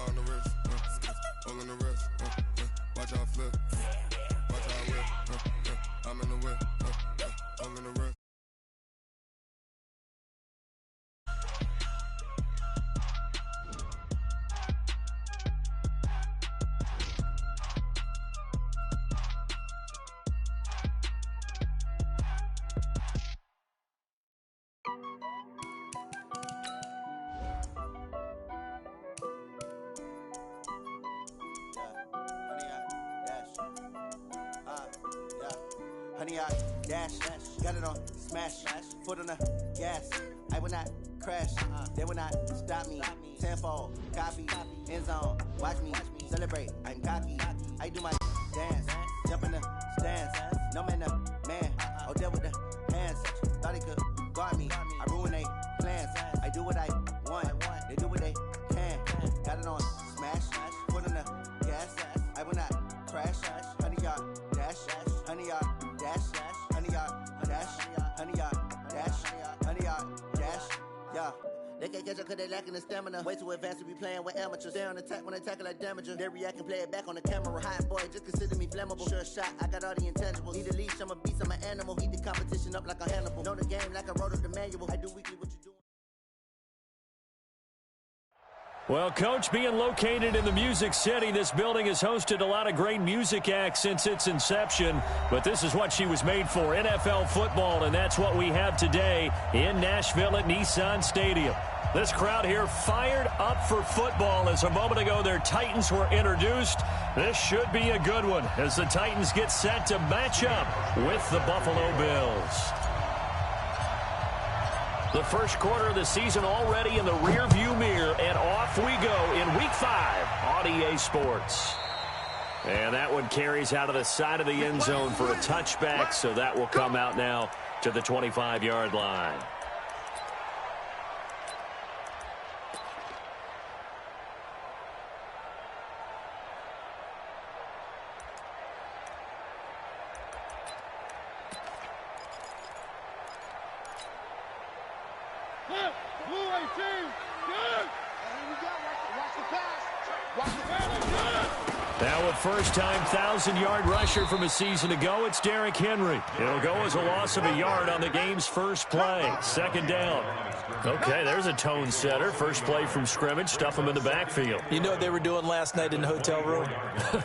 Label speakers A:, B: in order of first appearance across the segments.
A: on the wrist, all in the wrist, watch out flip, watch out whip, I'm in the whip, all in the wrist.
B: Honey, I dash, got it on, smash, foot on the gas. I will not crash, they will not stop me. Tenfold, copy, end zone, watch me celebrate. I'm cocky, I do my dance, jump in the stands. No man, man, oh there with the hands. Thought he could guard me, I ruin they plans. I do what I want, they do what they can. Got it on, smash, foot on the gas. I will not crash, honey, y'all dash, honey, y'all dash, honey, y'all dash, honey, y'all dash, honey, y'all dash, yeah. They can't catch up cause they lacking the stamina. Way too advanced to be playing with amateurs. They on attack when they tackle like damager. They react and play it back on the camera. Hot boy, just consider me flammable. Sure shot, I got all the intangibles. Need a leash, I'm a beast, I'm an animal. Eat the competition up like a Hannibal. Know the game like I wrote up the manual. I do weekly what you do.
C: Well, Coach, being located in the Music City, this building has hosted a lot of great music acts since its inception. But this is what she was made for, NFL football, and that's what we have today in Nashville at Nissan Stadium. This crowd here fired up for football as a moment ago their Titans were introduced. This should be a good one as the Titans get set to match up with the Buffalo Bills. The first quarter of the season already in the rearview mirror, and off we go in Week 5 on EA Sports. And that one carries out of the side of the end zone for a touchback, so that will come out now to the 25-yard line. Now a first-time 1,000-yard rusher from a season ago, it's Derrick Henry. It'll go as a loss of a yard on the game's first play. Second down. Okay, there's a tone setter. First play from scrimmage, stuff him in the backfield.
D: You know what they were doing last night in the hotel room?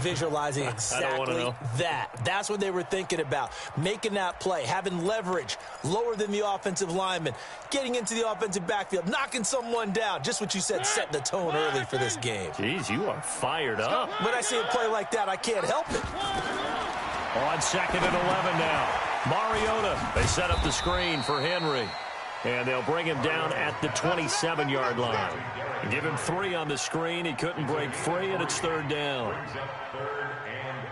D: Visualizing exactly that. That's what they were thinking about. Making that play, having leverage, lower than the offensive lineman, getting into the offensive backfield, knocking someone down. Just what you said, setting the tone early for this game.
C: Jeez, you are fired up.
D: When I see a play like that, I can't help it.
C: On 2nd and 11 now. Mariota, they set up the screen for Henry. And they'll bring him down at the 27-yard line. Give him 3 on the screen. He couldn't break free, and it's third down.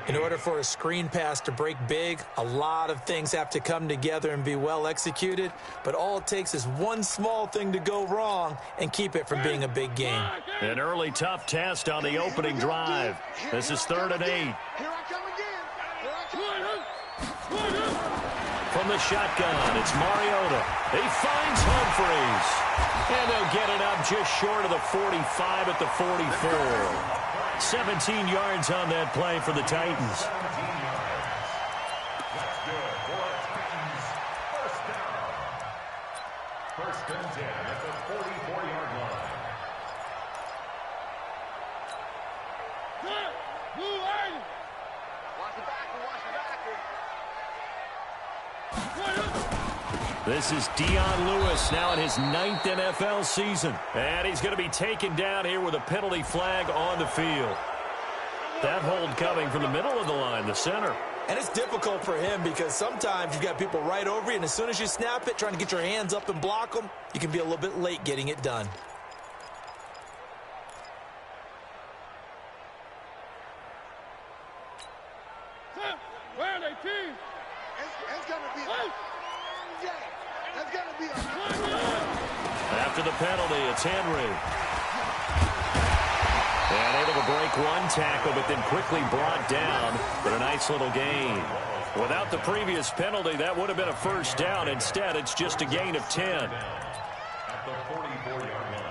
D: In order for a screen pass to break big, a lot of things have to come together and be well executed. But all it takes is one small thing to go wrong and keep it from being a big game.
C: An early tough test on the opening drive. This is 3rd and 8.
E: Here I come again.
C: From the shotgun, it's Mariota. He finds Humphries. And they'll get it up just short of the 45 at the 44. 17 yards on that play for the Titans.
F: First and 10 at the 44-yard line.
C: This is Dion Lewis now in his 9th NFL season. And he's going to be taken down here with a penalty flag on the field. That hold coming from the middle of the line, the center.
D: And it's difficult for him because sometimes you've got people right over you, and as soon as you snap it, trying to get your hands up and block them, you can be a little bit late getting it done.
E: Where are they, team? It's going to be
C: After the penalty, it's Henry. And able to break one tackle, but then quickly brought down. But a nice little gain. Without the previous penalty, that would have been a first down. Instead, it's just a gain of 10.
F: At the 44-yard line.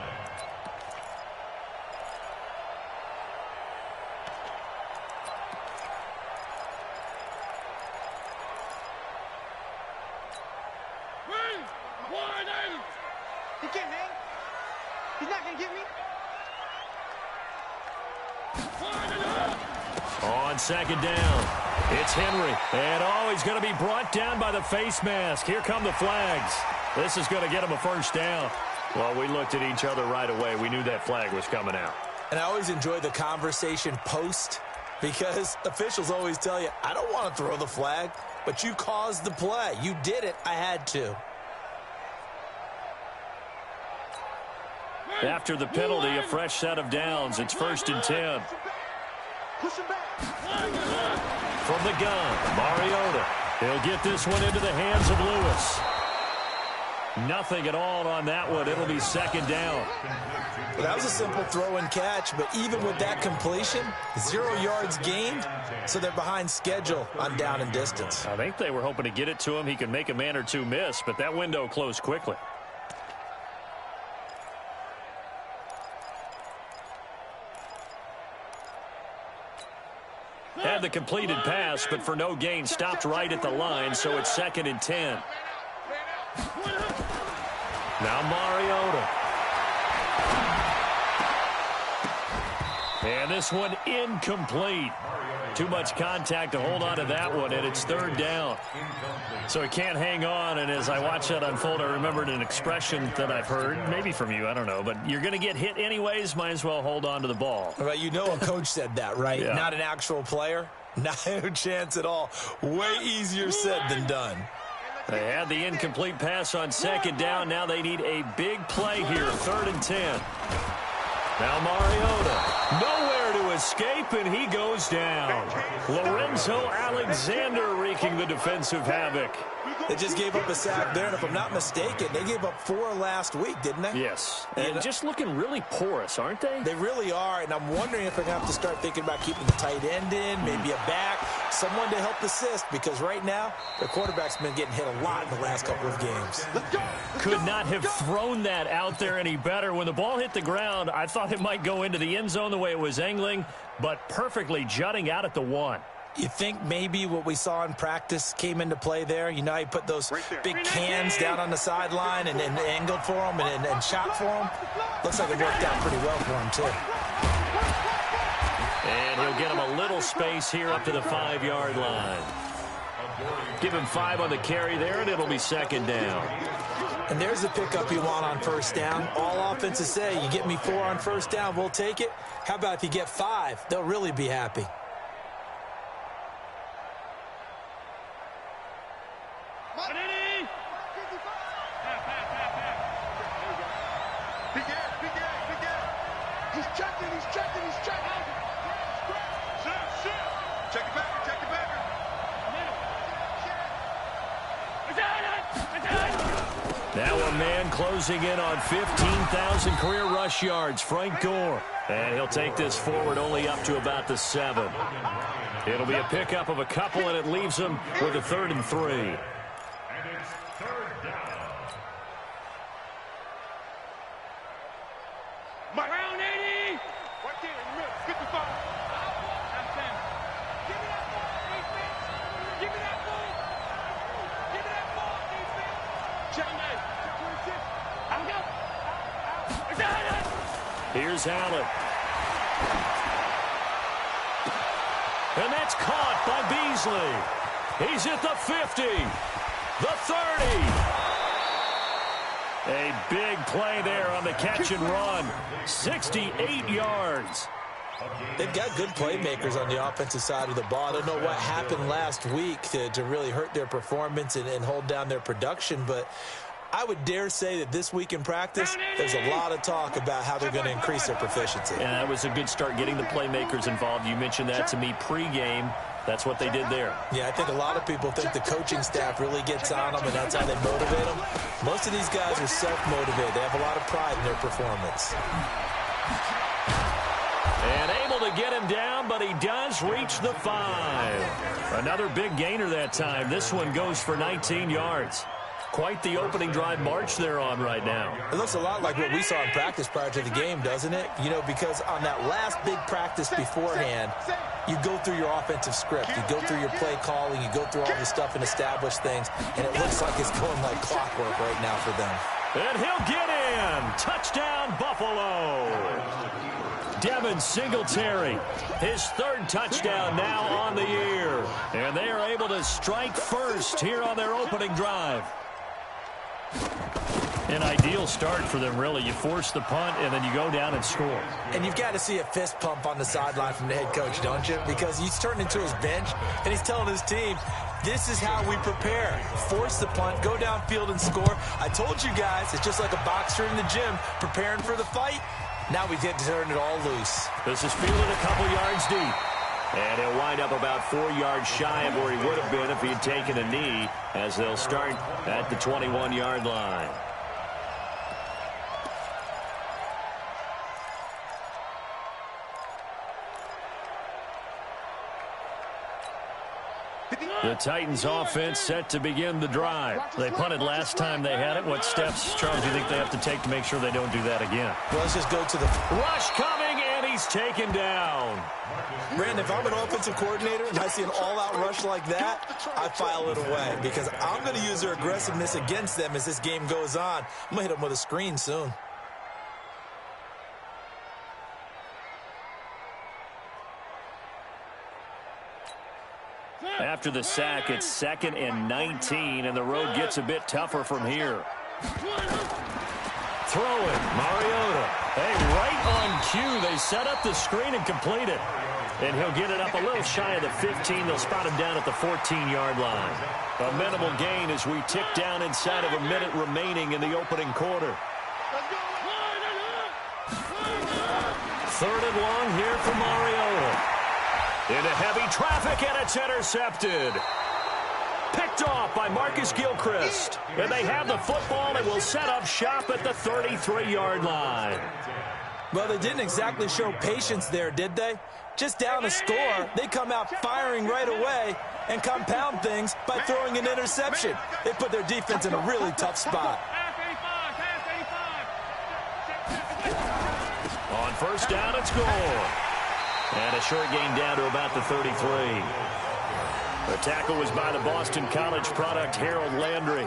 E: He can't hang. He's not going to get me.
C: On second down, it's Henry. And, he's going to be brought down by the face mask. Here come the flags. This is going to get him a first down. Well, we looked at each other right away. We knew that flag was coming out.
D: And I always enjoy the conversation post because officials always tell you, I don't want to throw the flag, but you caused the play. You did it. I had to.
C: After the penalty, a fresh set of downs. It's 1st and 10. From the gun, Mariota. He'll get this one into the hands of Lewis. Nothing at all on that one. It'll be 2nd down.
D: Well, that was a simple throw and catch, but even with that completion, 0 yards gained, so they're behind schedule on down and distance.
C: I think they were hoping to get it to him. He can make a man or two miss, but that window closed quickly. Had the completed pass, but for no gain, stopped right at the line, so it's 2nd and 10. Now Mariota. And this one incomplete. Too much contact to hold on to that one, and it's 3rd down. So he can't hang on, and as I watch that unfold, I remembered an expression that I've heard, maybe from you, I don't know, but you're going to get hit anyways, might as well hold on to the ball.
D: Well, you know a coach said that, right?
C: Yeah.
D: Not an actual player. No chance at all. Way easier said than done.
C: They had the incomplete pass on 2nd down. Now they need a big play here, 3rd and 10. Now Mariota, nowhere to escape, and he goes down. Lorenzo Alexander wreaking the defensive havoc.
D: They just gave up a sack there, and if I'm not mistaken, they gave up 4 last week, didn't they?
C: Yes, and just looking really porous, aren't they?
D: They really are, and I'm wondering if they're going to have to start thinking about keeping the tight end in, maybe a back, someone to help assist, because right now, their quarterback's been getting hit a lot in the last couple of games.
C: Could not have thrown that out there any better. When the ball hit the ground, I thought it might go into the end zone the way it was angling, but perfectly jutting out at the 1.
D: You think maybe what we saw in practice came into play there? You know, he put those big cans down on the sideline and angled for him and shot for him. Looks like it worked out pretty well for him, too.
C: And he'll get him a little space here up to the 5-yard line. Give him 5 on the carry there, and it'll be 2nd down.
D: And there's the pickup you want on 1st down. All offenses say, you get me 4 on 1st down, we'll take it. How about if you get 5? They'll really be happy.
C: Now a man closing in on 15,000 career rush yards, Frank Gore. And he'll take this forward only up to about the 7. It'll be a pickup of a couple, and it leaves him with a 3rd and 3.
F: And it's 3rd down.
E: Round 80. Right there in the middle. 55. That's him. Give me that ball, defense. Give me that ball. Give me that ball, defense. Check me. I'm go.
C: Here's Allen. And that's caught by Beasley. He's at the 50, the 30. A big play there on the catch and run. 68 yards.
D: They've got good playmakers on the offensive side of the ball. I don't know what happened last week to really hurt their performance and hold down their production, but I would dare say that this week in practice, there's a lot of talk about how they're going to increase their proficiency.
C: And that was a good start, getting the playmakers involved. You mentioned that to me pregame. That's what they did there.
D: Yeah, I think a lot of people think the coaching staff really gets on them, and that's how they motivate them. Most of these guys are self-motivated. They have a lot of pride in their performance.
C: And able to get him down, but he does reach the 5. Another big gainer that time. This one goes for 19 yards. Quite the opening drive march they're on right now.
D: It looks a lot like what we saw in practice prior to the game, doesn't it? You know, because on that last big practice beforehand, you go through your offensive script. You go through your play calling. You go through all this stuff and establish things. And it looks like it's going like clockwork right now for them.
C: And he'll get in. Touchdown, Buffalo. Devin Singletary, his third touchdown now on the year. And they are able to strike first here on their opening drive. An ideal start for them, really. You force the punt, and then you go down and score.
D: And you've got to see a fist pump on the sideline from the head coach, don't you? Because he's turned into his bench, and he's telling his team, this is how we prepare. Force the punt, go downfield and score. I told you guys, it's just like a boxer in the gym preparing for the fight. Now we get to turn it all loose.
C: This is fielded a couple yards deep. And he'll wind up about 4 yards shy of where he would have been if he had taken a knee, as they'll start at the 21-yard line. The Titans offense set to begin the drive. They punted last time they had it. What steps, Charles, do you think they have to take to make sure they don't do that again?
D: Well, let's just go to the
C: rush coming, and he's taken down.
D: Brandon, if I'm an offensive coordinator and I see an all-out rush like that, I file it away because I'm going to use their aggressiveness against them as this game goes on. I'm going to hit them with a screen soon.
C: After the sack, it's 2nd and 19, and the road gets a bit tougher from here. Throwing, Mariota. Hey, right on cue. They set up the screen and complete it. And he'll get it up a little shy of the 15. They'll spot him down at the 14-yard line. A minimal gain as we tick down inside of a minute remaining in the opening quarter. 3rd and long here for Mariota. Into heavy traffic, and it's intercepted. Picked off by Marcus Gilchrist. And they have the football and will set up shop at the 33-yard line.
D: Well, they didn't exactly show patience there, did they? Just down a score, they come out firing right away and compound things by throwing an interception. They put their defense in a really tough spot.
C: On first down, it's Gore. And a short gain down to about the 33. The tackle was by the Boston College product, Harold Landry.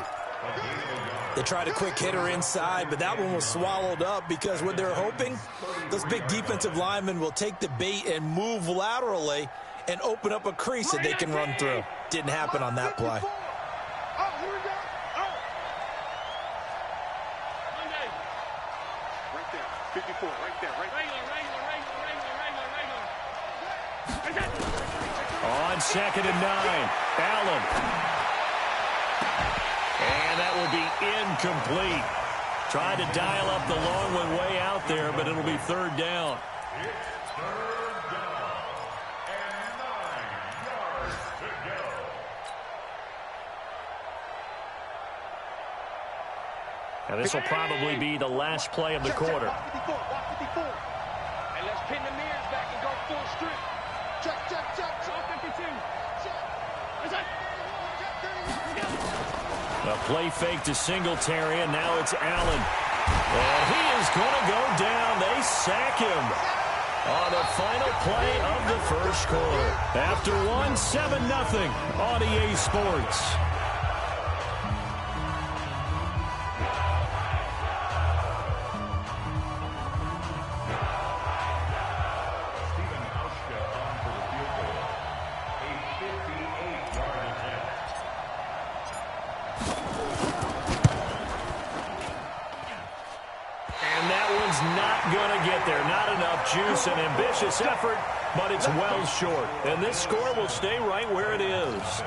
D: They tried a quick hitter inside, but that one was swallowed up because what they're hoping, those big defensive linemen will take the bait and move laterally and open up a crease that they can run through. Didn't happen on that play.
E: Right there, 54, right there, right there.
C: On 2nd and 9, Allen. And that will be incomplete. Tried to dial up the long one way out there, but it'll be 3rd down.
F: It's 3rd down and 9 yards to go.
C: Now this will probably be the last play of the quarter.
E: Walk 54, walk 54. And let's pin the mirrors back and go full strip. Check, check, check. Check 52.
C: A play fake to Singletary, and now it's Allen. And he is going to go down. They sack him on the final play of the first quarter. After one, 7-0 on EA Sports. Juice and ambitious effort, but it's well short. And this score will stay right where it is.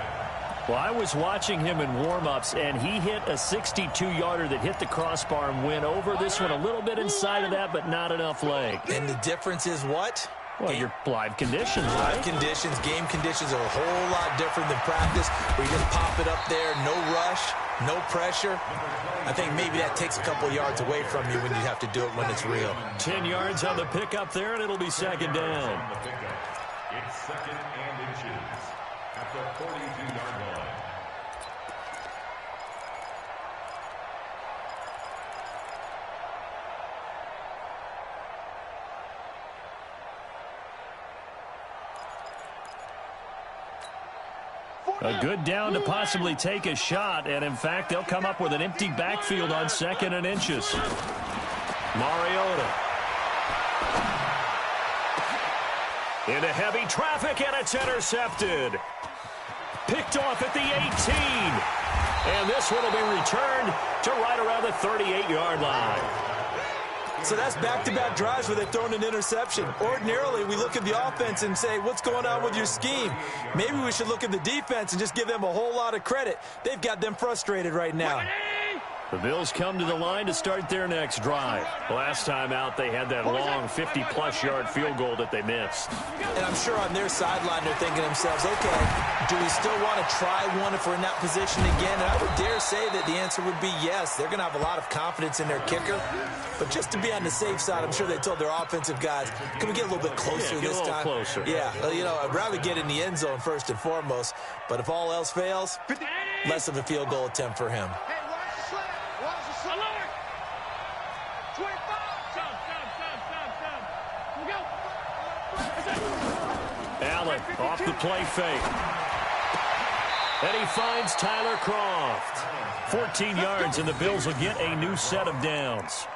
C: Well, I was watching him in warm-ups, and he hit a 62-yarder that hit the crossbar and went over. This one a little bit inside of that, but not enough leg.
D: And the difference is what?
C: Well, your live conditions, right?
D: Live conditions, game conditions are a whole lot different than practice, where you just pop it up there, no rush, no pressure. I think maybe that takes a couple yards away from you when you have to do it when it's real.
C: 10 yards on the pickup there, and it'll be 2nd down.
F: It's 2nd and inches at the 42-yard line.
C: A good down to possibly take a shot, and in fact, they'll come up with an empty backfield on 2nd and inches. Mariota. Into heavy traffic, and it's intercepted. Picked off at the 18. And this one will be returned to right around the 38-yard line.
D: So that's back-to-back drives where they've thrown an interception. Ordinarily, we look at the offense and say, what's going on with your scheme? Maybe we should look at the defense and just give them a whole lot of credit. They've got them frustrated right now.
C: The Bills come to the line to start their next drive. Last time out, they had that long 50-plus yard field goal that they missed.
D: And I'm sure on their sideline they're thinking to themselves, okay, do we still want to try one if we're in that position again? And I would dare say that the answer would be yes. They're going to have a lot of confidence in their kicker. But just to be on the safe side, I'm sure they told their offensive guys, can we get a little bit closer this time?
C: Closer.
D: Yeah, you know, I'd rather get in the end zone first and foremost. But if all else fails, less of a field goal attempt for him.
C: Allen off the play fake. And he finds Tyler Kroft. 14 yards, and the Bills will get a new set of downs.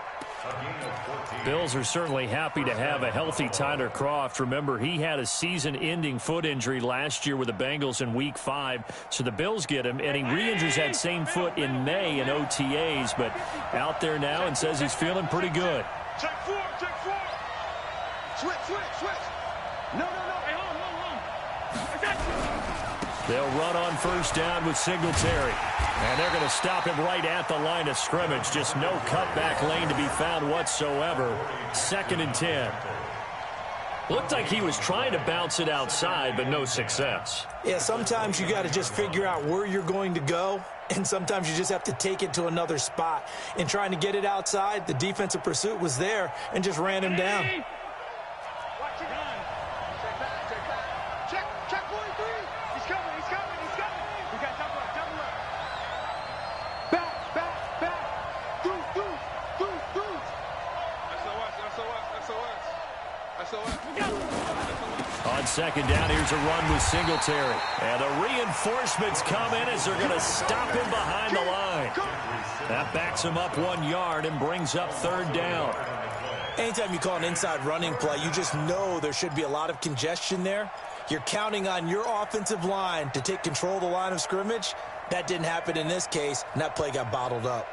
C: Bills are certainly happy to have a healthy Tyler Kroft. Remember, he had a season-ending foot injury last year with the Bengals in Week 5. So the Bills get him, and he re-injures that same foot in May in OTAs. But out there now and says he's feeling pretty good.
E: Check four. Switch. No. Hey, hold on.
C: They'll run on first down with Singletary. And they're going to stop him right at the line of scrimmage. Just no cutback lane to be found whatsoever. 2nd and 10. Looked like he was trying to bounce it outside, but no success.
D: Yeah, sometimes you got to just figure out where you're going to go, and sometimes you just have to take it to another spot. In trying to get it outside, the defensive pursuit was there and just ran him down.
E: Check 43. He's coming. We got double up. Back. Through. SOS.
C: On 2nd down, here's a run with Singletary. And the reinforcements come in as they're going to stop him behind the line. That backs him up 1 yard and brings up 3rd down.
D: Anytime you call an inside running play, you just know there should be a lot of congestion there. You're counting on your offensive line to take control of the line of scrimmage. That didn't happen in this case, and that play got bottled up.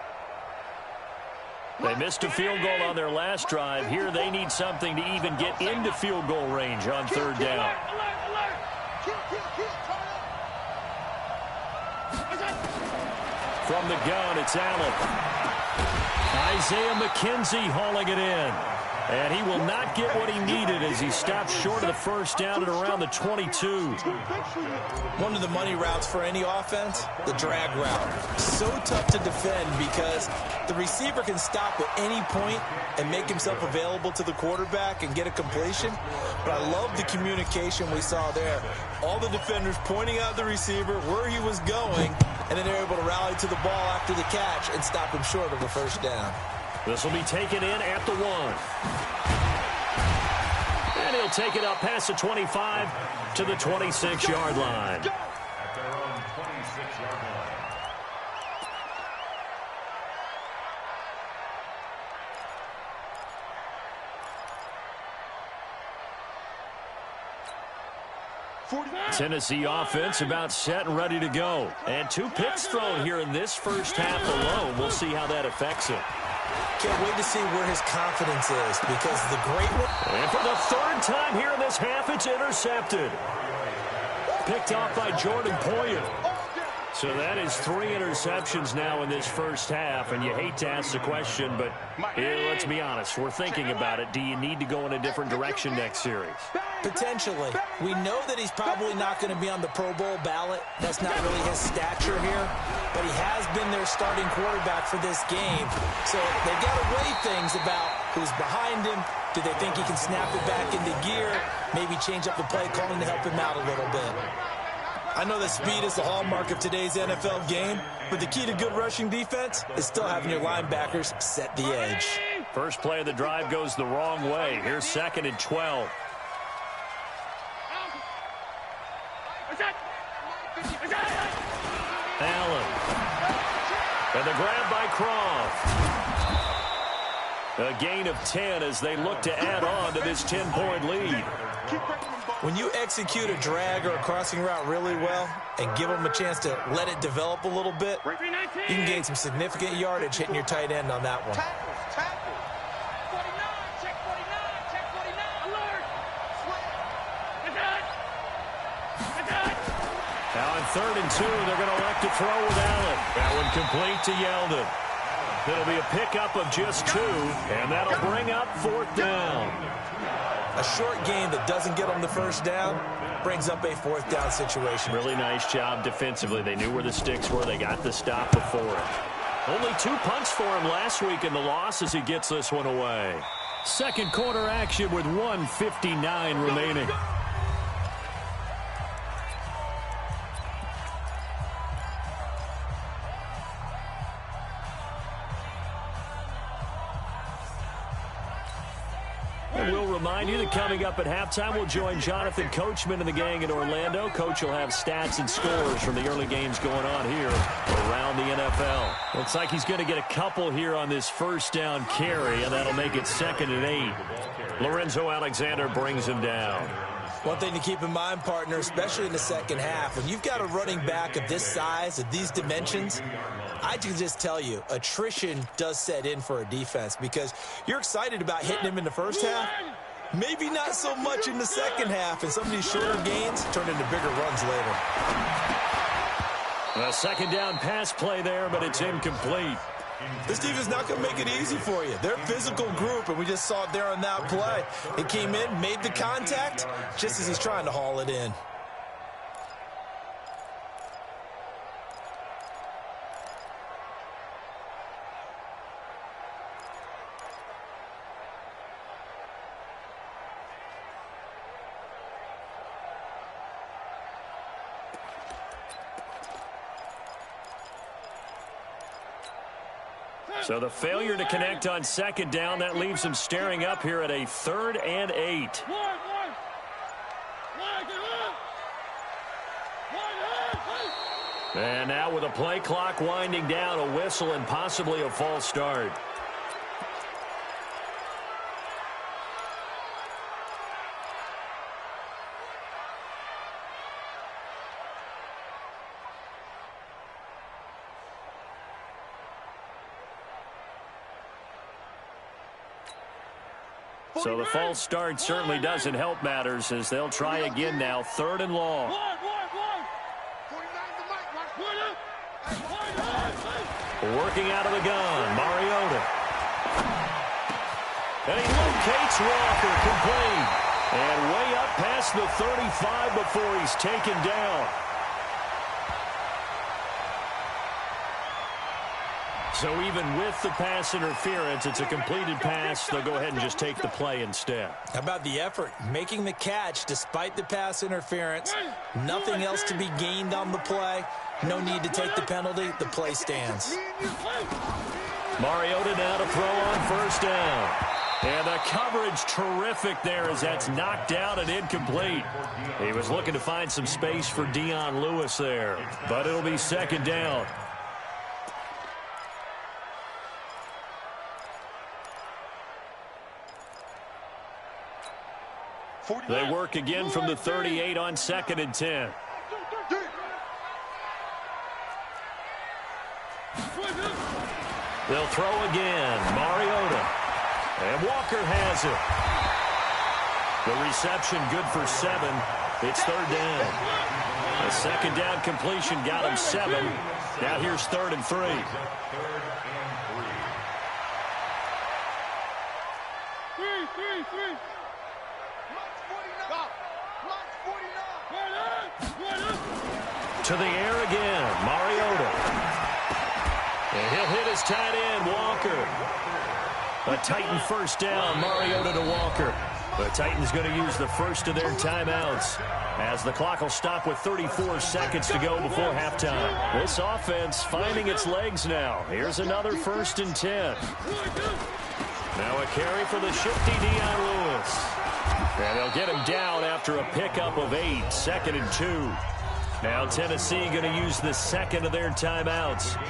C: They missed a field goal on their last drive. Here they need something to even get into field goal range on 3rd down. From the gun, it's Allen. Isaiah McKenzie hauling it in. And he will not get what he needed as he stops short of the first down at around the 22.
D: One of the money routes for any offense, the drag route. So tough to defend because the receiver can stop at any point and make himself available to the quarterback and get a completion. But I love the communication we saw there. All the defenders pointing out the receiver, where he was going, and then they're able to rally to the ball after the catch and stop him short of the first down.
C: This will be taken in at the 1. And he'll take it up past the 25 to the 26-yard line.
F: At their own 26-yard line.
C: Tennessee offense about set and ready to go. And 2 picks thrown here in this first half alone. We'll see how that affects him.
D: Can't wait to see where his confidence is because the great one.
C: And for the 3rd time here in this half, it's intercepted. Picked off by Jordan Poyer. So that is 3 interceptions now in this first half, and you hate to ask the question, but let's be honest, we're thinking about it. Do you need to go in a different direction next series?
D: Potentially. We know that he's probably not going to be on the Pro Bowl ballot. That's not really his stature here, but he has been their starting quarterback for this game. So they've got to weigh things about who's behind him. Do they think he can snap it back into gear? Maybe change up the play calling to help him out a little bit. I know that speed is the hallmark of today's NFL game, but the key to good rushing defense is still having your linebackers set the edge.
C: First play of the drive goes the wrong way. Here's 2nd and 12. Allen. And the grab by Croft. A gain of 10 as they look to add on to this 10-point lead.
D: When you execute a drag or a crossing route really well and give them a chance to let it develop a little bit, you can gain some significant yardage hitting your tight end on that one.
C: Now on 3rd and 2, they're going to elect to throw with Allen. That one complete to Yeldon. It'll be a pickup of just 2, and that'll bring up 4th down.
D: A short game that doesn't get them the first down brings up a 4th down situation.
C: Really nice job defensively. They knew where the sticks were. They got the stop before it. Only 2 punts for him last week in the loss as he gets this one away. Second quarter action with 1:59 remaining. And we'll remind you that coming up at halftime, we'll join Jonathan Coachman and the gang in Orlando. Coach will have stats and scores from the early games going on here around the NFL. Looks like he's going to get a couple here on this first down carry, and that'll make it 2nd and 8. Lorenzo Alexander brings him down.
D: One thing to keep in mind, partner, especially in the second half, when you've got a running back of this size, of these dimensions, I can just tell you, attrition does set in for a defense because you're excited about hitting him in the first half. Maybe not so much in the second half, and some of these shorter gains turn into bigger runs later.
C: A second down pass play there, but it's incomplete.
D: This defense is not going to make it easy for you. They're a physical group, and we just saw it there on that play. It came in, made the contact, just as he's trying to haul it in.
C: So the failure to connect on second down, that leaves him staring up here at a 3rd and 8. And now with a play clock winding down, a whistle and possibly a false start. So the false start certainly doesn't help matters as they'll try again now. 3rd and long. Working out of the gun, Mariota. And he locates Walker, complete. And way up past the 35 before he's taken down. So even with the pass interference, it's a completed pass. They'll go ahead and just take the play instead.
D: How about the effort? Making the catch despite the pass interference. Nothing else to be gained on the play. No need to take the penalty. The play stands.
C: Mariota now to throw on first down. And the coverage terrific there as that's knocked out and incomplete. He was looking to find some space for Dion Lewis there. But it'll be 2nd down. They work again from the 38 on 2nd and 10. They'll throw again. Mariota. And Walker has it. The reception good for 7. It's 3rd down. A 2nd down completion got him 7. Now here's 3rd and 3. To the air again, Mariota. And he'll hit his tight end, Walker. A Titan first down, Mariota to Walker. The Titans going to use the first of their timeouts as the clock will stop with 34 seconds to go before halftime. This offense finding its legs now. Here's another 1st and 10. Now a carry for the shifty Dion Lewis. And they'll get him down after a pickup of 8, 2nd and 2. Now Tennessee going to use the second of their timeouts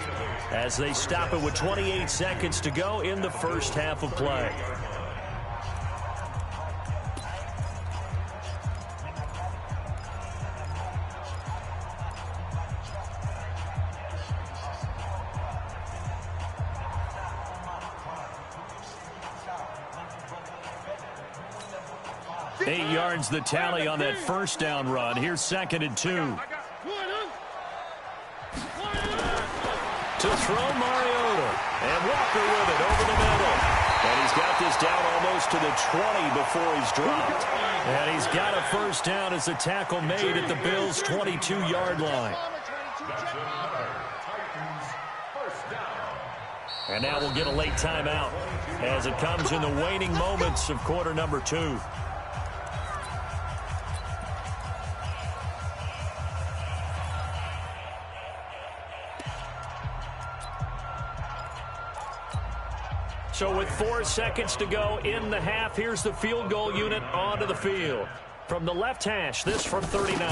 C: as they stop it with 28 seconds to go in the first half of play. Eight yards the tally on that first down run. Here's 2nd and 2. To throw Mariota. And Walker with it over the middle. And he's got this down almost to the 20 before he's dropped. And he's got a first down as the tackle made at the Bills' 22-yard line. And now we'll get a late timeout as it comes in the waning moments of quarter number 2. So with 4 seconds to go in the half, here's the field goal unit onto the field. From the left hash, this from 39.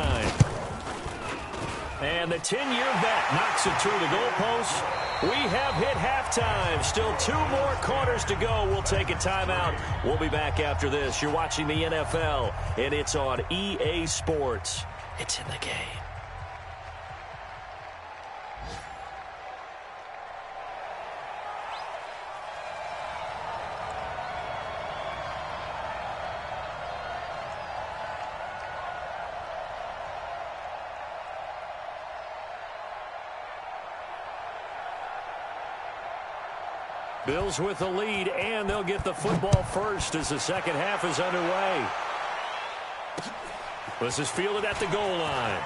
C: And the 10-year vet knocks it through the goalpost. We have hit halftime. Still 2 more quarters to go. We'll take a timeout. We'll be back after this. You're watching the NFL, and it's on EA Sports. It's in the game. Bills with the lead, and they'll get the football first as the second half is underway. This is fielded at the goal line.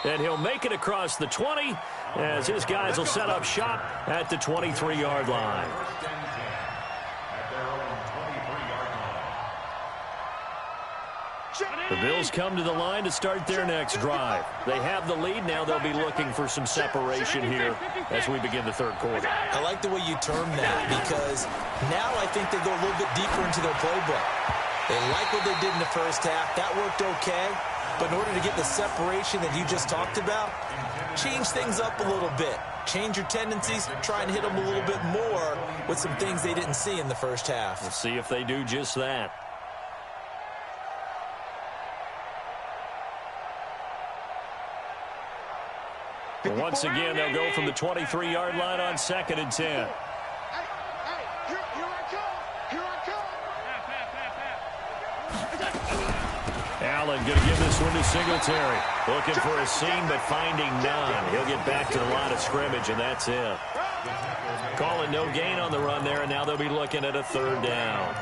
C: And he'll make it across the 20 as his guys will set up shop at the 23-yard line. The Bills come to the line to start their next drive. They have the lead. Now they'll be looking for some separation here as we begin the third quarter.
D: I like the way you term that because now I think they go a little bit deeper into their playbook. They like what they did in the first half. That worked okay. But in order to get the separation that you just talked about, change things up a little bit. Change your tendencies. Try and hit them a little bit more with some things they didn't see in the first half.
C: We'll see if they do just that. Once again, they'll go from the 23-yard line on 2nd and 10.
E: Here I come.
C: Allen going to give this one to Singletary. Looking for a seam, but finding none. He'll get back to the line of scrimmage, and that's it. Calling no gain on the run there, and now they'll be looking at a 3rd down.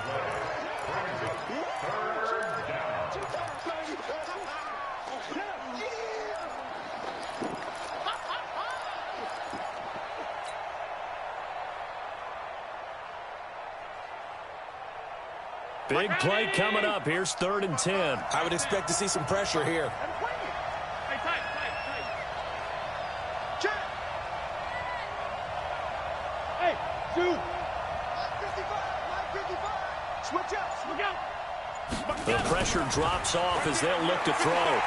C: Big play coming up. Here's 3rd and 10.
D: I would expect to see some pressure here.
E: Hey, dude. Switch out.
C: The pressure drops off as they'll look to throw.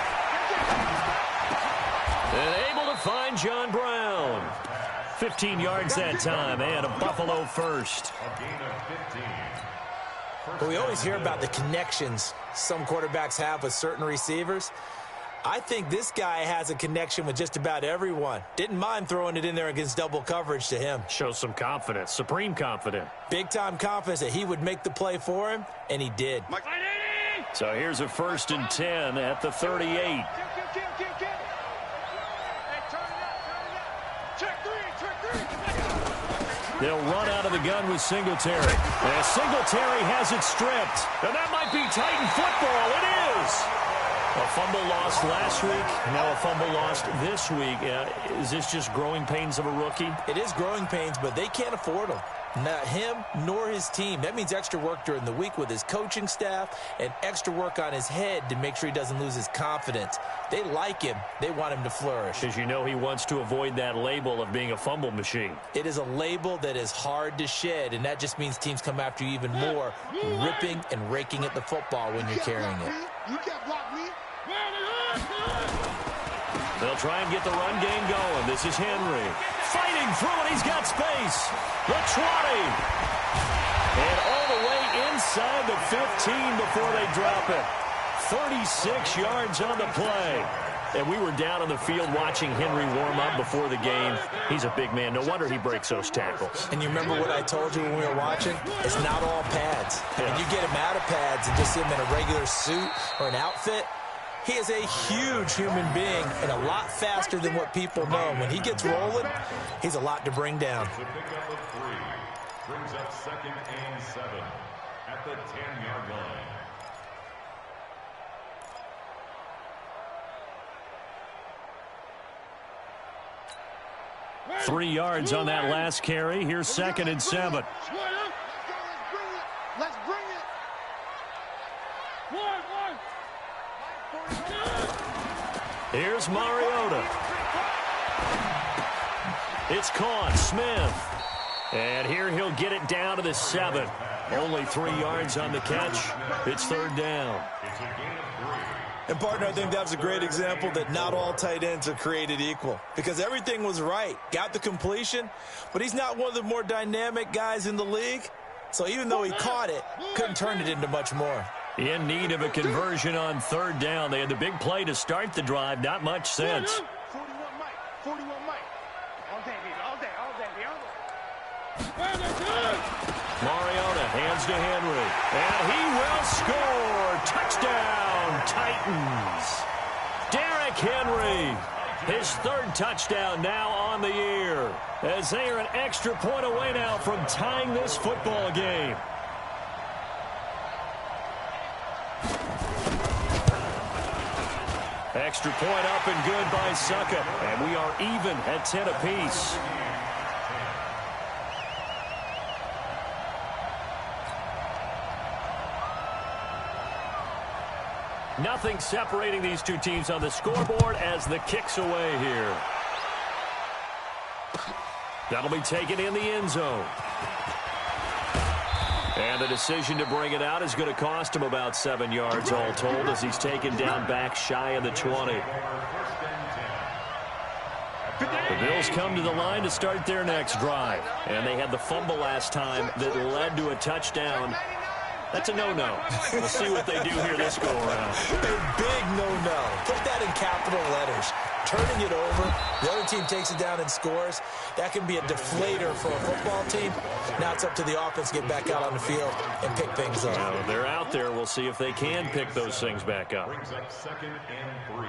C: And able to find John Brown. 15 yards that time, and a Buffalo first.
D: But we always hear about the connections some quarterbacks have with certain receivers. I think this guy has a connection with just about everyone. Didn't mind throwing it in there against double coverage to him.
C: Shows some confidence, supreme confidence.
D: Big-time confidence that he would make the play for him, and he did.
C: So here's a 1st and 10 at the 38. They'll run out of the gun with Singletary. And Singletary has it stripped. And that might be Titan football. It is. A fumble lost last week. Now a fumble lost this week. Is this just growing pains of a rookie?
D: It is growing pains, but they can't afford them. Not him nor his team. That means extra work during the week with his coaching staff and extra work on his head to make sure he doesn't lose his confidence. They like him. They want him to flourish.
C: Because you know he wants to avoid that label of being a fumble machine.
D: It is a label that is hard to shed, and that just means teams come after you even more, ripping and raking at the football when you're carrying it.
E: You can't block me.
C: They'll try and get the run game going. This is Henry. Fighting through it. He's got space. The 20. And all the way inside the 15 before they drop it. 36 yards on the play. And we were down on the field watching Henry warm up before the game. He's a big man. No wonder he breaks those tackles.
D: And you remember what I told you when we were watching? It's not all pads. I mean, you get him out of pads and just see him in a regular suit or an outfit. He is a huge human being and a lot faster than what people know. When he gets rolling, he's a lot to bring down.
F: The pickup of 3 brings up 2nd and 7 at the 10-yard line.
C: 3 yards on that last carry. Here's 2nd and 7.
E: Let's bring it.
C: Here's Mariota. It's caught. Smith. And here he'll get it down to the 7. Only 3 yards on the catch. It's 3rd down.
F: It's a gain of 3.
D: And, partner, I think that was a great example that not all tight ends are created equal. Because everything was right. Got the completion, but he's not one of the more dynamic guys in the league. So even though he caught it, couldn't turn it into much more.
C: In need of a conversion on 3rd down. They had the big play to start the drive. Not much sense.
E: 41 Mike. 41 Mike. All day, baby. All day, all day, all day.
C: Mariota hands to Henry. And he will score. Touchdown, Titans. Derrick Henry. His 3rd touchdown now on the year. As they are an extra point away now from tying this football game. Extra point up and good by Suckup. And we are even at 10 apiece. Nothing separating these two teams on the scoreboard as the kick's away here. That'll be taken in the end zone. And the decision to bring it out is going to cost him about 7 yards all told as he's taken down back shy of the 20. The Bills come to the line to start their next drive. And they had the fumble last time that led to a touchdown. That's a no-no. We'll see what they do here this go-around.
D: A big no-no. Put that in capital letters. Turning it over, the other team takes it down and scores. That can be a deflator for a football team. Now it's up to the offense to get back out on the field and pick things up.
C: Well, they're out there. We'll see if they can pick those things back up.
F: Brings up 2nd and 3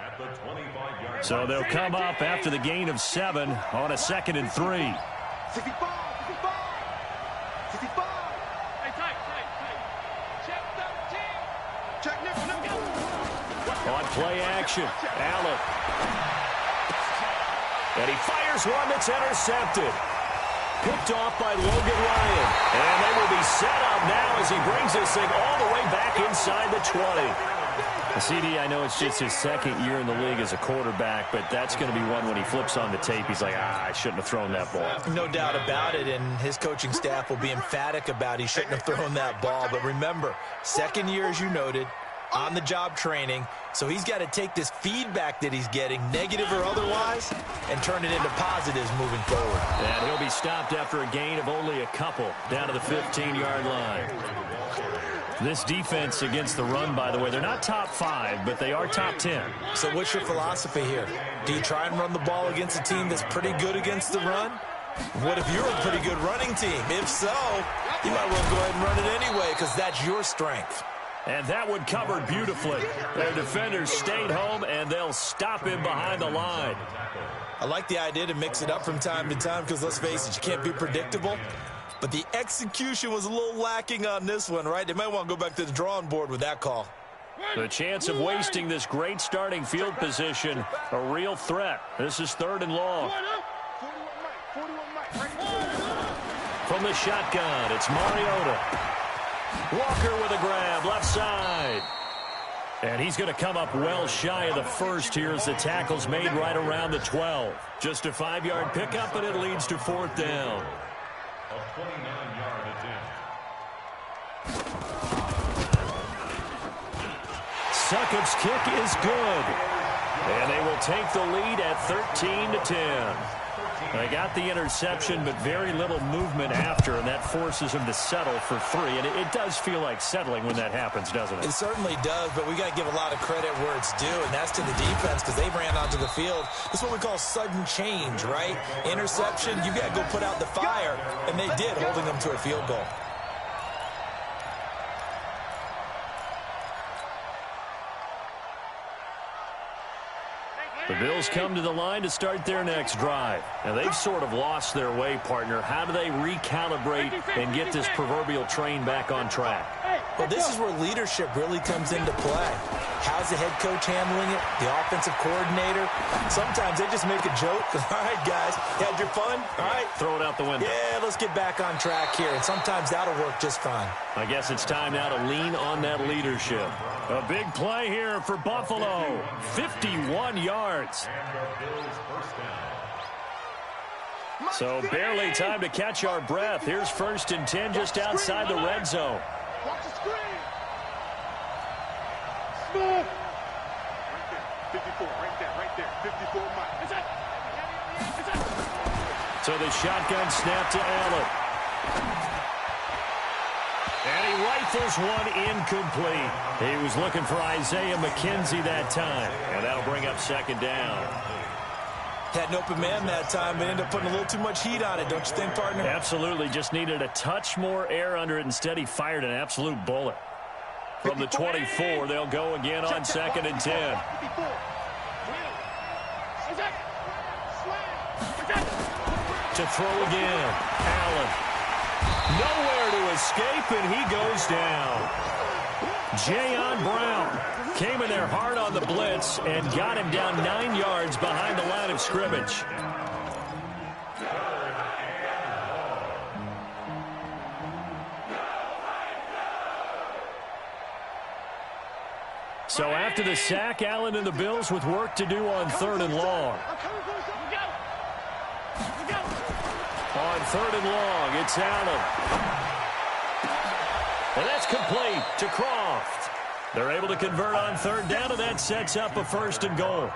F: at the 25-yard.
C: So they'll come up after the gain of 7 on a 2nd and 3.
E: 65. 65. Hey, tight. Check 13. Check nickel.
C: On play action, Allen. And he fires one that's intercepted. Picked off by Logan Ryan. And they will be set up now as he brings this thing all the way back inside the 20. CD, I know it's just his 2nd year in the league as a quarterback, but that's going to be one when he flips on the tape. He's like, I shouldn't have thrown that ball.
D: No doubt about it, and his coaching staff will be emphatic about he shouldn't have thrown that ball. But remember, 2nd year, as you noted, on-the-job training, so he's got to take this feedback that he's getting, negative or otherwise, and turn it into positives moving forward.
C: And he'll be stopped after a gain of only a couple down to the 15-yard line. This defense against the run, by the way, they're not top 5, but they are top 10.
D: So what's your philosophy here? Do you try and run the ball against a team that's pretty good against the run? What if you're a pretty good running team? If so, you might well go ahead and run it anyway because that's your strength.
C: And that one covered beautifully. Their defenders stayed home, and they'll stop him behind the line.
D: I like the idea to mix it up from time to time because, let's face it, you can't be predictable. But the execution was a little lacking on this one, right? They might want to go back to the drawing board with that call.
C: The chance of wasting this great starting field position, a real threat. This is 3rd and long.
E: 41 Mike.
C: From the shotgun, it's Mariota. Walker with a grab, left side. And he's going to come up well shy of the first here as the tackle's made right around the 12. Just a 5-yard pickup, and it leads to 4th down.
F: A 29-yard attempt.
C: Suckup's kick is good. And they will take the lead at 13-10. They got the interception, but very little movement after, and that forces them to settle for 3. And it does feel like settling when that happens, doesn't it?
D: It certainly does, but we got to give a lot of credit where it's due, and that's to the defense because they ran onto the field. This is what we call sudden change, right? Interception, you got to go put out the fire, and they did, holding them to a field goal.
C: The Bills come to the line to start their next drive. And they've sort of lost their way, partner. How do they recalibrate and get this proverbial train back on track?
D: Well, this is where leadership really comes into play. How's the head coach handling it? The offensive coordinator? Sometimes they just make a joke. All right, guys, you had your fun? All right.
C: Throw it out the window.
D: Yeah, let's get back on track here. And sometimes that'll work just fine.
C: I guess it's time now to lean on that leadership. A big play here for Buffalo. 51 yards. So barely time to catch our breath. Here's 1st and 10 just outside the red zone.
E: Watch the screen. Smith. Right there. 54. Right there. 54 miles. Is that?
C: So the shotgun snap to Allen. And he rifles one incomplete. He was looking for Isaiah McKenzie that time. And that'll bring up 2nd down.
D: Had an open man that time, but ended up putting a little too much heat on it, don't you think, partner?
C: Absolutely. Just needed a touch more air under it. Instead, he fired an absolute bullet. From the 24, they'll go again on 2nd and 10. To throw again. Allen. Nowhere to escape, and he goes down. Jayon Brown came in there hard on the blitz and got him down 9 yards behind the line of scrimmage. So after the sack, Allen and the Bills with work to do on 3rd and long. On 3rd and long, it's Allen. And that's complete to Croft. They're able to convert on 3rd down, and that sets up a 1st and goal.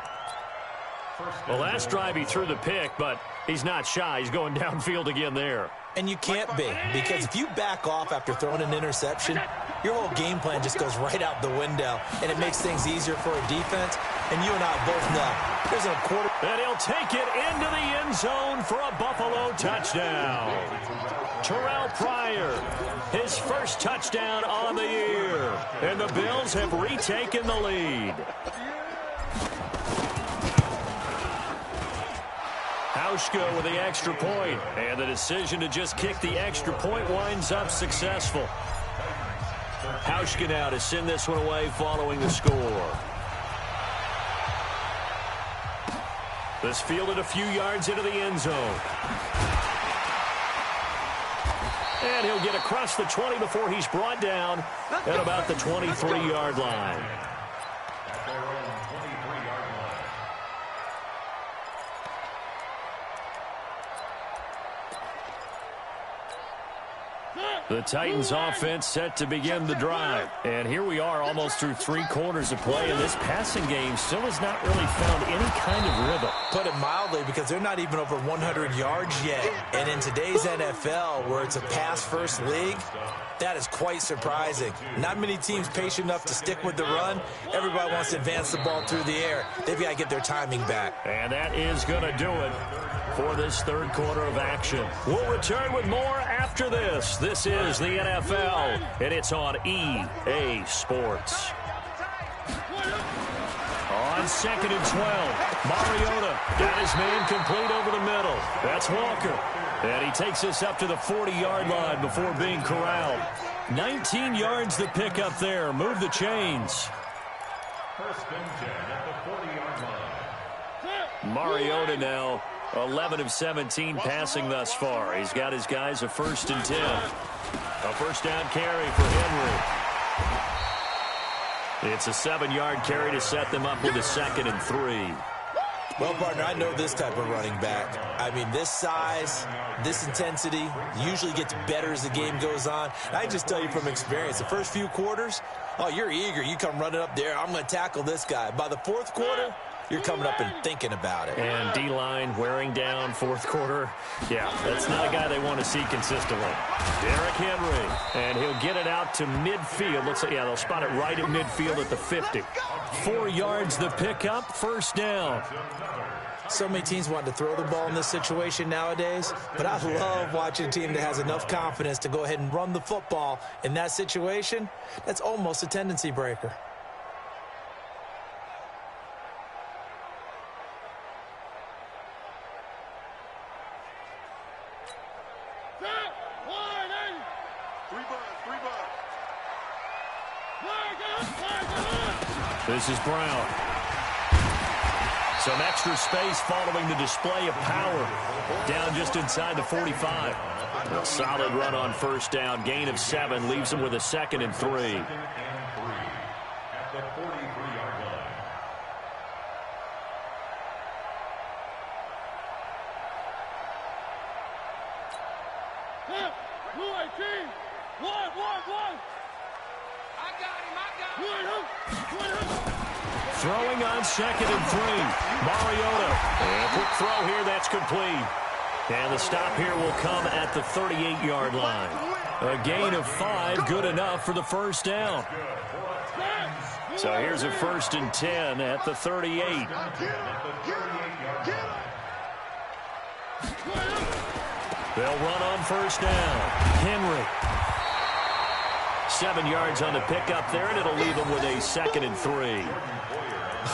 C: Well, last drive he threw the pick, but he's not shy. He's going downfield again there.
D: And you can't be, because if you back off after throwing an interception, your whole game plan just goes right out the window, and it makes things easier for a defense. And you and I both know there's a quarter.
C: And he'll take it into the end zone for a Buffalo touchdown. Terrell Pryor, his first touchdown on the year. And the Bills have retaken the lead. Hauschka with the extra point, and the decision to just kick the extra point winds up successful. Hauschka now to send this one away following the score. This fielded a few yards into the end zone. And he'll get across the 20 before he's brought down at about the 23-yard line. The Titans offense set to begin the drive. And here we are almost through 3 quarters of play, and this passing game still has not really found any kind of rhythm.
D: Put it mildly, because they're not even over 100 yards yet. And in today's NFL, where it's a pass-first league, that is quite surprising. Not many teams patient enough to stick with the run. Everybody wants to advance the ball through the air. They've got to get their timing back.
C: And that is going to do it for this 3rd quarter of action. We'll return with more after this. This is the NFL, and it's on EA Sports. On 2nd and 12, Mariota got his man complete over the middle. That's Walker. And he takes us up to the 40-yard line before being corralled. 19 yards to pick up there. Move the chains.
F: 1st and 10 at the 40-yard line.
C: Mariota now 11 of 17 passing thus far. He's got his guys a 1st and 10. A 1st down carry for Henry. It's a 7-yard carry to set them up with a 2nd and 3.
D: Well, partner, I know this type of running back. I mean, this size, this intensity usually gets better as the game goes on. I just tell you from experience, the first few quarters, oh, you're eager. You come running up there, I'm going to tackle this guy. By the 4th quarter, you're coming up and thinking about it.
C: And D-line wearing down fourth quarter. Yeah, that's not a guy they want to see consistently. Derrick Henry, and he'll get it out to midfield. Looks like, yeah, they'll spot it right at midfield at the 50. 4 yards the pickup, first down.
D: So many teams want to throw the ball in this situation nowadays, but I love watching a team that has enough confidence to go ahead and run the football in that situation. That's almost a tendency breaker.
C: This is Brown. Some extra space following the display of power. Down just inside the 45. A solid run on first down. Gain of 7 leaves him with a 2nd and 3.
F: At the 43-yard line.
C: Throwing on 2nd and 3. Mariota. And a quick throw here. That's complete. And the stop here will come at the 38-yard line. A gain of 5, good enough for the first down. So here's a 1st and 10 at the 38. They'll run on first down. Henry. 7 yards on the pickup there, and it'll leave them with a 2nd and 3.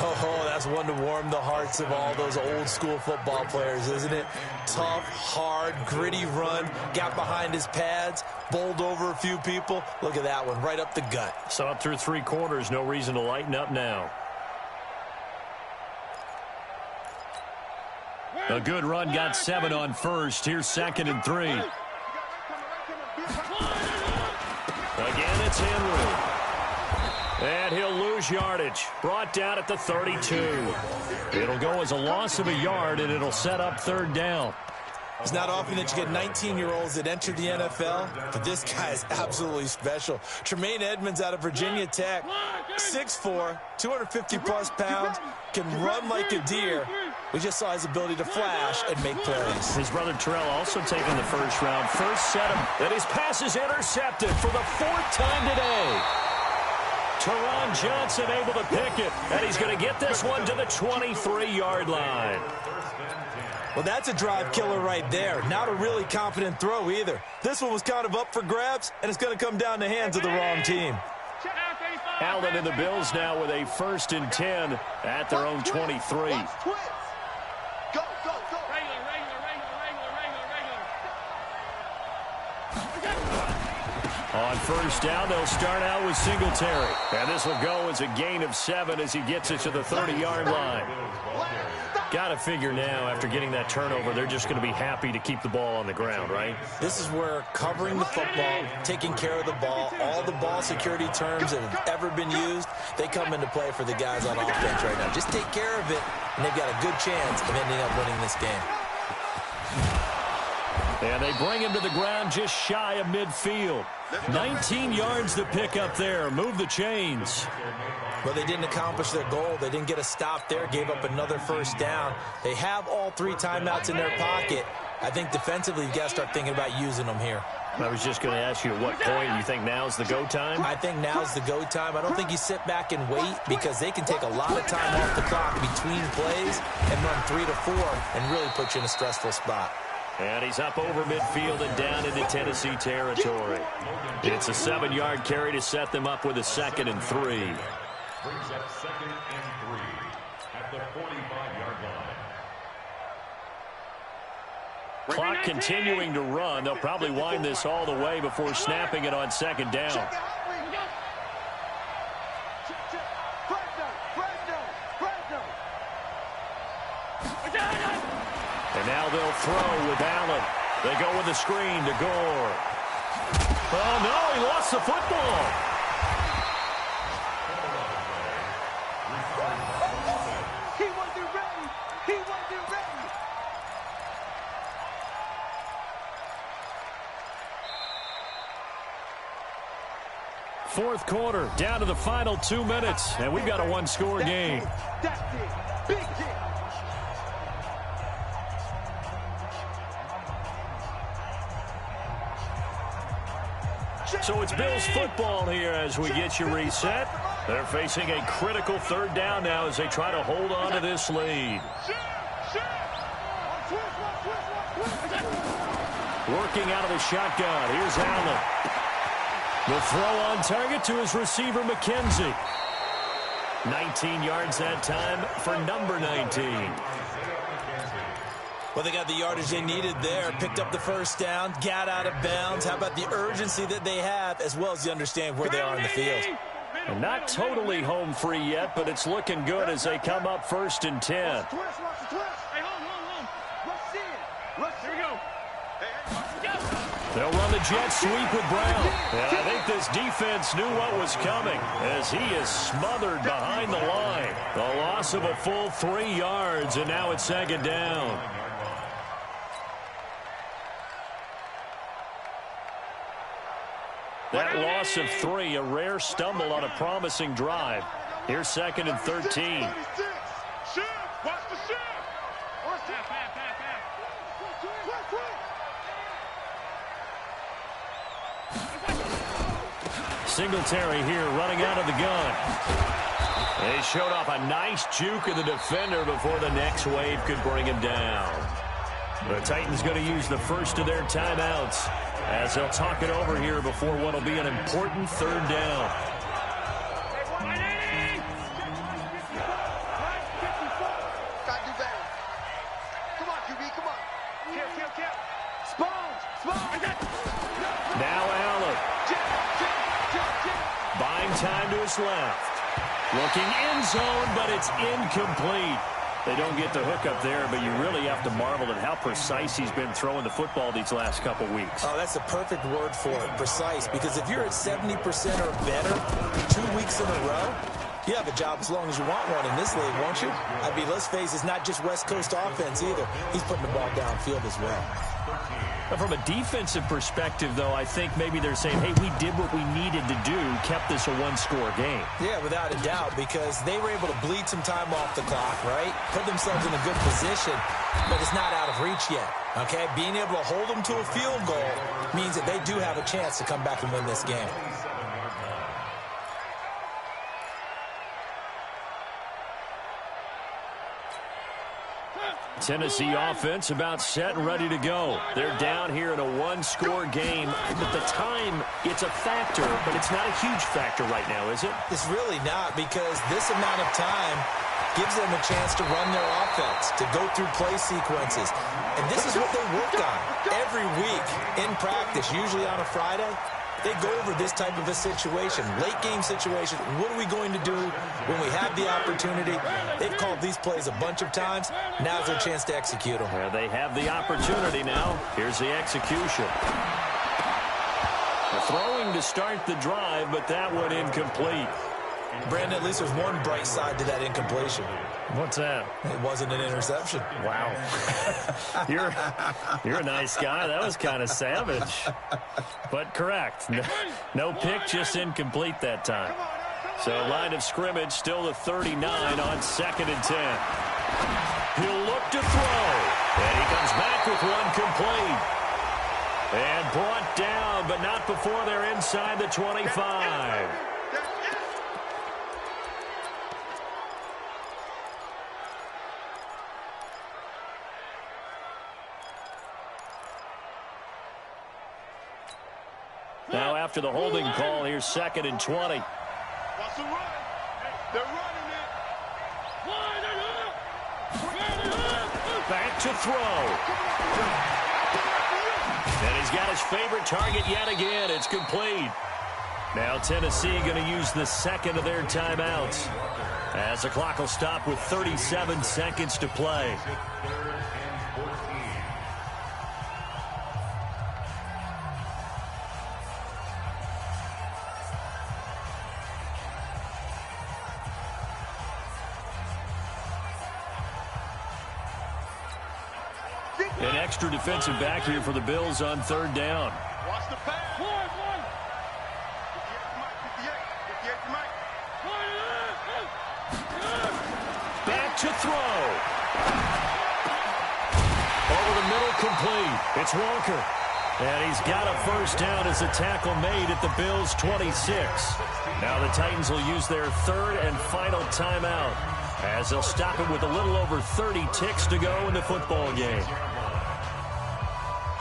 D: Oh, that's one to warm the hearts of all those old-school football players, isn't it? Tough, hard, gritty run, got behind his pads, bowled over a few people. Look at that one, right up the gut.
C: So up through 3 quarters, no reason to lighten up now. A good run, got 7 on first. Here's 2nd and 3. Again, it's Henry. And he'll lose yardage. Brought down at the 32. It'll go as a loss of a yard, and it'll set up 3rd down.
D: It's not often that you get 19-year-olds that enter the NFL, but this guy is absolutely special. Tremaine Edmonds out of Virginia Tech, 6'4", 250-plus pounds, can run like a deer. We just saw his ability to flash and make plays.
C: His brother Terrell also taking the first round. First set him, and his pass is intercepted for the 4th time today. Teron Johnson able to pick it, and he's going to get this one to the 23-yard line.
D: Well, that's a drive killer right there. Not a really confident throw either. This one was kind of up for grabs, and it's going to come down the hands of the wrong team.
C: Allen and the Bills now with a 1st and 10 at their own 23. On first down, they'll start out with Singletary. And this will go as a gain of 7 as he gets it to the 30-yard line. Got to figure now, after getting that turnover, they're just going to be happy to keep the ball on the ground, right?
D: This is where covering the football, taking care of the ball, all the ball security terms that have ever been used, they come into play for the guys on offense right now. Just take care of it, and they've got a good chance of ending up winning this game.
C: And they bring him to the ground just shy of midfield. 19 yards to pick up there. Move the chains.
D: Well, they didn't accomplish their goal. They didn't get a stop there, gave up another first down. They have all 3 timeouts in their pocket. I think defensively, you've got to start thinking about using them here.
C: I was just going to ask you, at what point you think now's the go time?
D: I think now's the go time. I don't think you sit back and wait, because they can take a lot of time off the clock between plays and run 3 to 4 and really put you in a stressful spot.
C: And he's up over midfield and down into Tennessee territory. It's a 7-yard carry to set them up with a 2nd and 3.
F: Brings up 2nd and 3 at the 45-yard line.
C: Clock continuing to run. They'll probably wind this all the way before snapping it on 2nd down. And now they'll throw with Allen. They go with the screen to Gore. Oh, no, he lost the football.
E: He wasn't ready. He wasn't ready.
C: Fourth quarter, down to the final 2 minutes, and we've got a 1-score game.
E: That's it. Big hit.
C: So it's Bills football here as we get you reset. They're facing a critical third down now as they try to hold on to this lead. Working out of the shotgun. Here's Allen. The throw on target to his receiver, McKenzie. 19 yards that time for number 19.
D: Well, they got the yardage they needed there. Picked up the first down, got out of bounds. How about the urgency that they have, as well as the understanding where they are in the field?
C: And not totally home free yet, but it's looking good as they come up 1st and 10.
E: Hey, home. Rush in. Here we go.
C: They'll run the jet sweep with Brown. And I think this defense knew what was coming as he is smothered behind the line. The loss of a full 3 yards, and now it's 2nd down. That loss of 3, a rare stumble on a promising drive. Here's 2nd and 13.
E: Watch the shift.
C: Singletary here running out of the gun. They showed off a nice juke of the defender before the next wave could bring him down. The Titans going to use the first of their timeouts as they'll talk it over here before what will be an important 3rd down. Now Allen. Buying time to his left. Looking end zone, but it's incomplete. They don't get the hook up there, but you really have to marvel at how precise he's been throwing the football these last couple weeks.
D: Oh, that's the perfect word for it, precise. Because if you're at 70% or better 2 weeks in a row, you have a job as long as you want one in this league, won't you? I mean, let's face it, it's not just West Coast offense either. He's putting the ball downfield as well.
C: From a defensive perspective, though, I think maybe they're saying, hey, we did what we needed to do, kept this a one-score game.
D: Yeah, without a doubt, because they were able to bleed some time off the clock, right? Put themselves in a good position, but it's not out of reach yet, okay? Being able to hold them to a field goal means that they do have a chance to come back and win this game.
C: Tennessee offense about set and ready to go. They're down here in a one-score game, but the time, it's a factor, but it's not a huge factor right now, is it?
D: It's really not, because this amount of time gives them a chance to run their offense, to go through play sequences. And this is what they work on every week in practice, usually on a Friday. They go over this type of a situation, late game situation. What are we going to do when we have the opportunity? They've called these plays a bunch of times. Now's their chance to execute them.
C: Well, they have the opportunity now. Here's the execution. The throwing to start the drive, but that one incomplete.
D: Brandon, at least there's one bright side to that incompletion.
C: What's that?
D: It wasn't an interception.
C: Wow. You're a nice guy. That was kind of savage. But correct. No pick, just incomplete that time. So line of scrimmage still the 39 on 2nd and 10. He'll look to throw. And he comes back with one complete. And brought down, but not before they're inside the 25. Now after the holding call, here's 2nd and 20.
E: Watch the run. They're running it.
C: Back to throw. And he's got his favorite target yet again. It's complete. Now Tennessee going to use the second of their timeouts as the clock will stop with 37 seconds to play. An extra defensive back here for the Bills on 3rd down.
E: Watch the pass. One. 58 to Mike.
C: Back to throw. Over the middle, complete. It's Walker. And he's got a first down as the tackle made at the Bills' 26. Now the Titans will use their third and final timeout as they'll stop it with a little over 30 ticks to go in the football game.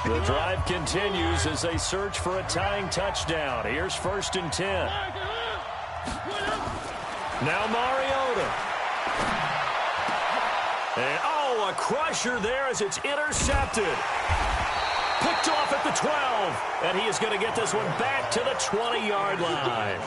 C: The drive continues as they search for a tying touchdown. Here's 1st and 10. Now Mariota. And, a crusher there as it's intercepted. Picked off at the 12. And he is going to get this one back to the 20-yard line.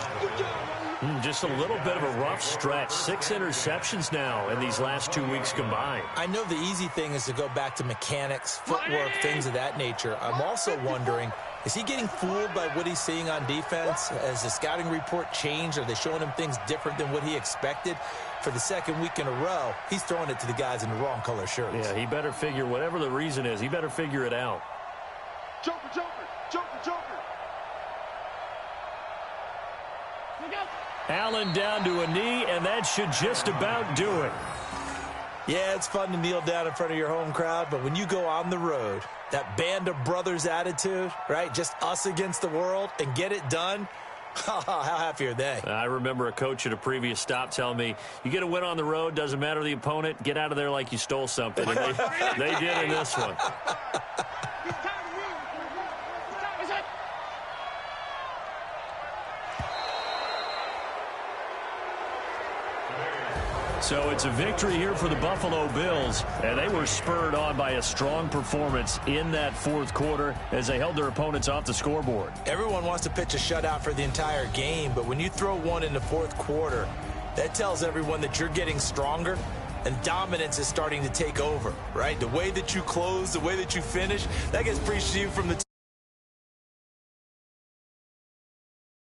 C: Just a little bit of a rough stretch. 6 interceptions now in these last 2 weeks combined.
D: I know the easy thing is to go back to mechanics, footwork, things of that nature. I'm also wondering, is he getting fooled by what he's seeing on defense? Has the scouting report changed? Are they showing him things different than what he expected? For the second week in a row, he's throwing it to the guys in the wrong color shirts.
C: Yeah, he better figure, whatever the reason is, he better figure it out.
E: Joker, Joker, Joker, Joker.
C: Allen down to a knee, and that should just about do it.
D: Yeah, it's fun to kneel down in front of your home crowd, but when you go on the road, that band of brothers attitude, right, just us against the world, and get it done, how happy are they?
C: I remember a coach at a previous stop telling me, you get a win on the road, doesn't matter the opponent, get out of there like you stole something. And they did in this one. So it's a victory here for the Buffalo Bills, and they were spurred on by a strong performance in that fourth quarter as they held their opponents off the scoreboard.
D: Everyone wants to pitch a shutout for the entire game, but when you throw one in the fourth quarter, that tells everyone that you're getting stronger and dominance is starting to take over, right? The way that you close, the way that you finish, that gets preached to you from the